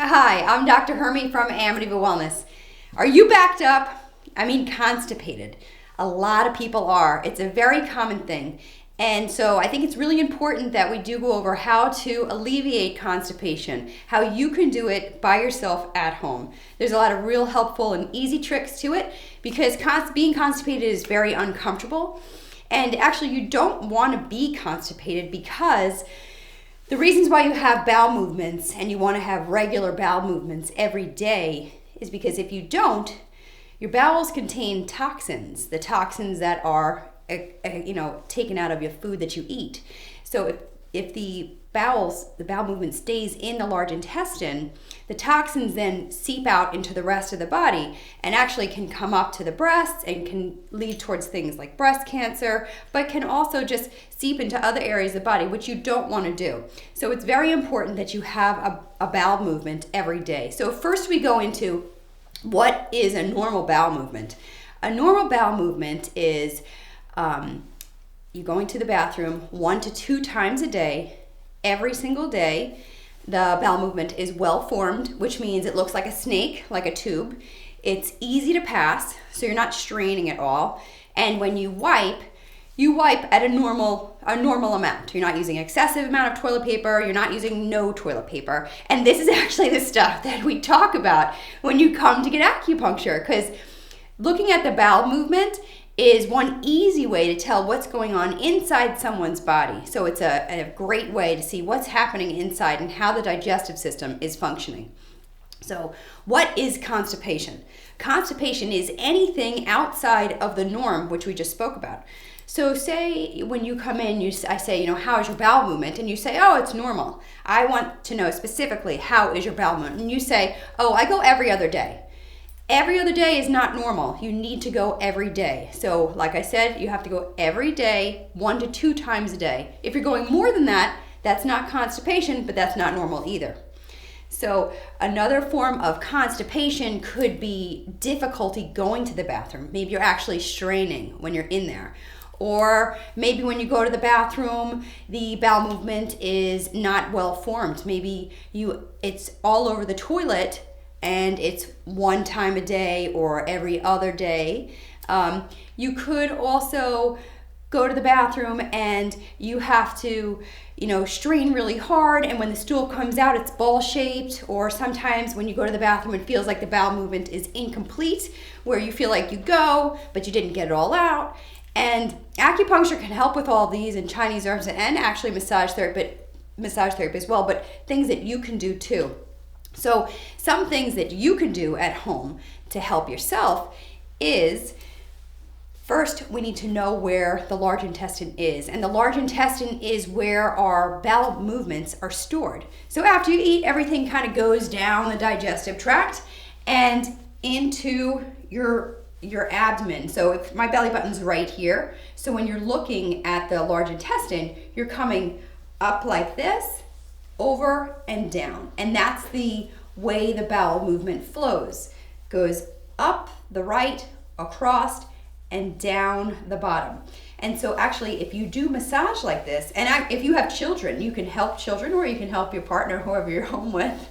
Hi, I'm Dr. Hermie from Amityville Wellness. Are you backed up? Constipated. A lot of people are. It's a very common thing. And so I think it's really important that we do go over how to alleviate constipation, how you can do it by yourself at home. There's a lot of real helpful and easy tricks to it because being constipated is very uncomfortable. And actually, you don't want to be constipated because the reasons why you have bowel movements and you want to have regular bowel movements every day is because if you don't, your bowels contain toxins, the toxins that are taken out of your food that you eat. So if the bowel movement stays in the large intestine, the toxins then seep out into the rest of the body and actually can come up to the breasts and can lead towards things like breast cancer, but can also just seep into other areas of the body, which you don't want to do. So it's very important that you have a bowel movement every day. So first we go into what is a normal bowel movement. A normal bowel movement is you going to the bathroom 1 to 2 times a day, every single day. The bowel movement is well formed, which means it looks like a snake, like a tube. It's easy to pass, so you're not straining at all. And when you wipe at a normal amount. You're not using excessive amount of toilet paper. You're not using no toilet paper. And this is actually the stuff that we talk about when you come to get acupuncture, because looking at the bowel movement is one easy way to tell what's going on inside someone's body. So it's a great way to see what's happening inside and how the digestive system is functioning. So what is constipation? Constipation is anything outside of the norm, which we just spoke about. So say when you come in, I say, how is your bowel movement? And you say, oh, it's normal. I want to know specifically, how is your bowel movement? And you say, oh, I go every other day. Every other day is not normal. You need to go every day. So like I said, you have to go every day, 1 to 2 times a day. If you're going more than that, that's not constipation, but that's not normal either. So another form of constipation could be difficulty going to the bathroom. Maybe you're actually straining when you're in there. Or maybe when you go to the bathroom, the bowel movement is not well formed. Maybe it's all over the toilet and it's 1 time a day or every other day. You could also go to the bathroom and you have to, strain really hard, and when the stool comes out, it's ball-shaped. Or sometimes when you go to the bathroom, it feels like the bowel movement is incomplete, where you feel like you go, but you didn't get it all out. And acupuncture can help with all these, and Chinese herbs, and actually massage therapy as well, but things that you can do too. So some things that you can do at home to help yourself is, first, we need to know where the large intestine is. And the large intestine is where our bowel movements are stored. So after you eat, everything kind of goes down the digestive tract and into your abdomen. So if my belly button's right here, so when you're looking at the large intestine, you're coming up like this, over and down. And that's the way the bowel movement flows. Goes up the right, across, and down the bottom. And so actually, if you do massage like this, and if you have children, you can help children, or you can help your partner, whoever you're home with.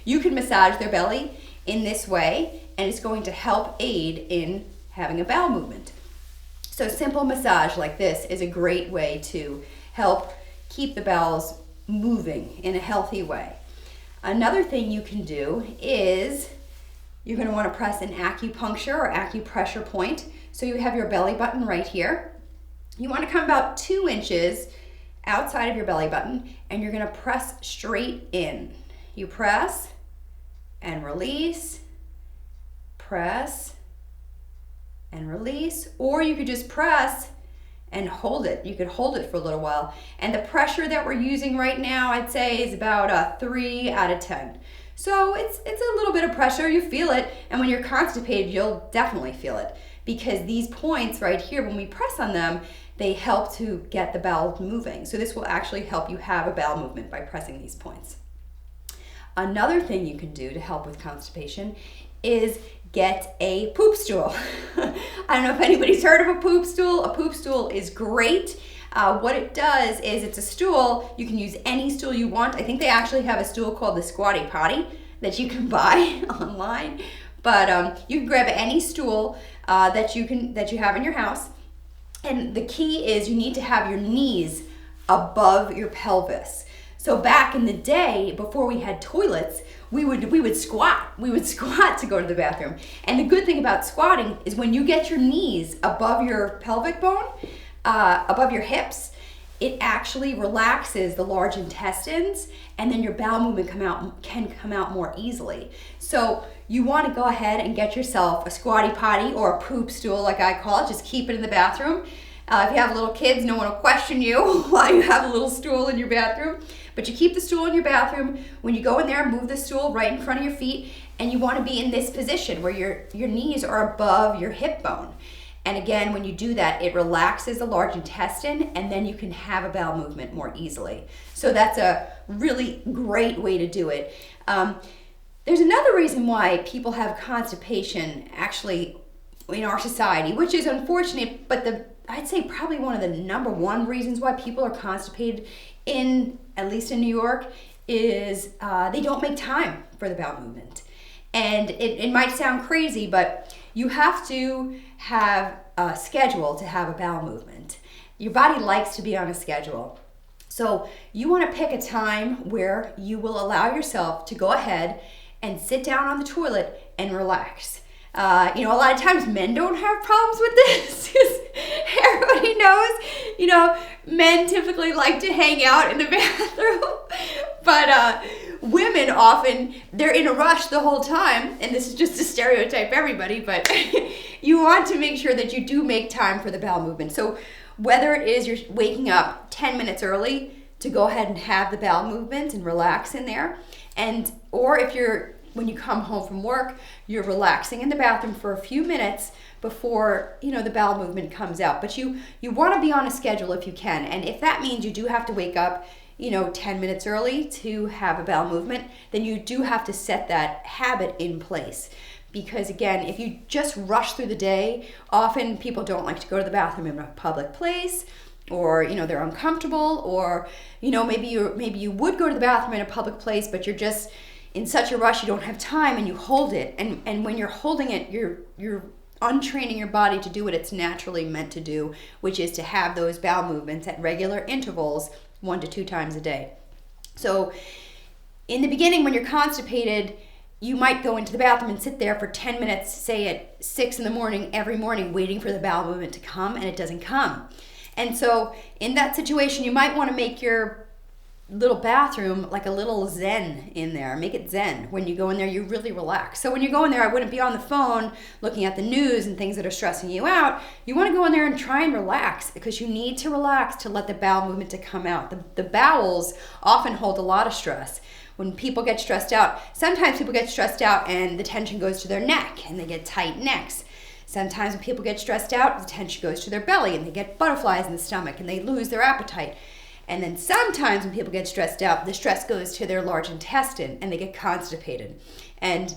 You can massage their belly in this way, and it's going to help aid in having a bowel movement. So simple massage like this is a great way to help keep the bowels moving in a healthy way. Another thing you can do is you're going to want to press an acupuncture or acupressure point. So you have your belly button right here. You want to come about 2 inches outside of your belly button, and you're going to press straight in. You press and release, press and release, or you could just press and hold it. You could hold it for a little while. And the pressure that we're using right now, I'd say, is about a 3 out of 10. So it's a little bit of pressure. You feel it. And when you're constipated, you'll definitely feel it, because these points right here, when we press on them, they help to get the bowel moving. So this will actually help you have a bowel movement by pressing these points. Another thing you can do to help with constipation is get a poop stool. I don't know if anybody's heard of a poop stool. A poop stool is great. What it does is it's a stool. You can use any stool you want. I think they actually have a stool called the Squatty Potty that you can buy online. But you can grab any stool that you have in your house. And the key is you need to have your knees above your pelvis. So back in the day, before we had toilets, we would squat. We would squat to go to the bathroom. And the good thing about squatting is when you get your knees above your pelvic bone, above your hips, it actually relaxes the large intestines, and then your bowel movement can come out more easily. So you want to go ahead and get yourself a Squatty Potty or a poop stool, like I call it. Just keep it in the bathroom. If you have little kids, no one will question you why you have a little stool in your bathroom. But you keep the stool in your bathroom. When you go in there, move the stool right in front of your feet, and you want to be in this position where your knees are above your hip bone. And again, when you do that, it relaxes the large intestine, and then you can have a bowel movement more easily. So that's a really great way to do it. There's another reason why people have constipation actually in our society, which is unfortunate, but I'd say probably one of the number one reasons why people are constipated at least in New York, is they don't make time for the bowel movement. And it might sound crazy, but you have to have a schedule to have a bowel movement. Your body likes to be on a schedule. So you want to pick a time where you will allow yourself to go ahead and sit down on the toilet and relax. A lot of times men don't have problems with this because everybody knows, men typically like to hang out in the bathroom. But women often, they're in a rush the whole time. And this is just to stereotype everybody, but you want to make sure that you do make time for the bowel movement. So whether it is you're waking up 10 minutes early to go ahead and have the bowel movement and relax in there, or if when you come home from work, you're relaxing in the bathroom for a few minutes before, the bowel movement comes out. But you want to be on a schedule if you can. And if that means you do have to wake up, 10 minutes early to have a bowel movement, then you do have to set that habit in place. Because again, if you just rush through the day, often people don't like to go to the bathroom in a public place, or they're uncomfortable, or maybe you would go to the bathroom in a public place, but you're just in such a rush you don't have time, and you hold it, and when you're holding it, you're untraining your body to do what it's naturally meant to do, which is to have those bowel movements at regular intervals 1 to 2 times a day. So in the beginning, when you're constipated, you might go into the bathroom and sit there for 10 minutes, say at 6 in the morning, every morning, waiting for the bowel movement to come, and it doesn't come. And so in that situation, you might want to make your little bathroom like a little zen in there. Make it zen. When you go in there, you really relax. So when you go in there, I wouldn't be on the phone looking at the news and things that are stressing you out. You want to go in there and try and relax, because you need to relax to let the bowel movement to come out. The bowels often hold a lot of stress. When people get stressed out, sometimes people get stressed out and the tension goes to their neck and they get tight necks. Sometimes when people get stressed out, the tension goes to their belly and they get butterflies in the stomach and they lose their appetite. And then sometimes when people get stressed out, the stress goes to their large intestine and they get constipated. And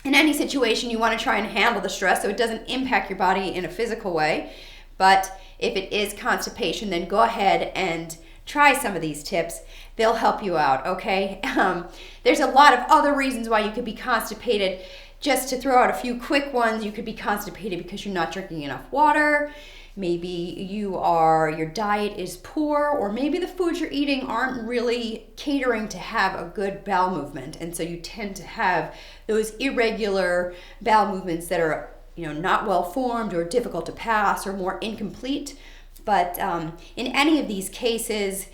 in any situation, you want to try and handle the stress so it doesn't impact your body in a physical way. But if it is constipation, then go ahead and try some of these tips. They'll help you out, okay? There's a lot of other reasons why you could be constipated. Just to throw out a few quick ones, you could be constipated because you're not drinking enough water. Maybe your diet is poor, or maybe the foods you're eating aren't really catering to have a good bowel movement. And so you tend to have those irregular bowel movements that are, not well formed or difficult to pass or more incomplete. But in any of these cases,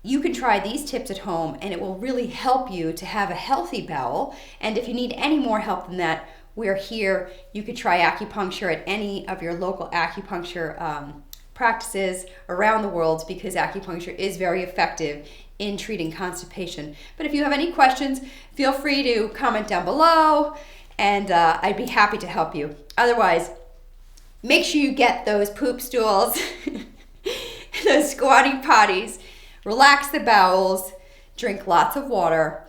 you can try these tips at home and it will really help you to have a healthy bowel. And if you need any more help than that, we're here. You could try acupuncture at any of your local acupuncture practices around the world, because acupuncture is very effective in treating constipation. But if you have any questions, feel free to comment down below and I'd be happy to help you. Otherwise, make sure you get those poop stools, those squatty potties, relax the bowels, drink lots of water,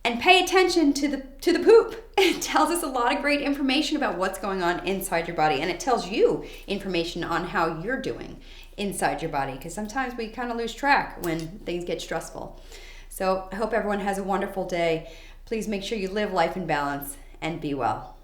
and pay attention to the poop. It tells us a lot of great information about what's going on inside your body, and it tells you information on how you're doing inside your body, because sometimes we kind of lose track when things get stressful. So I hope everyone has a wonderful day. Please make sure you live life in balance and be well.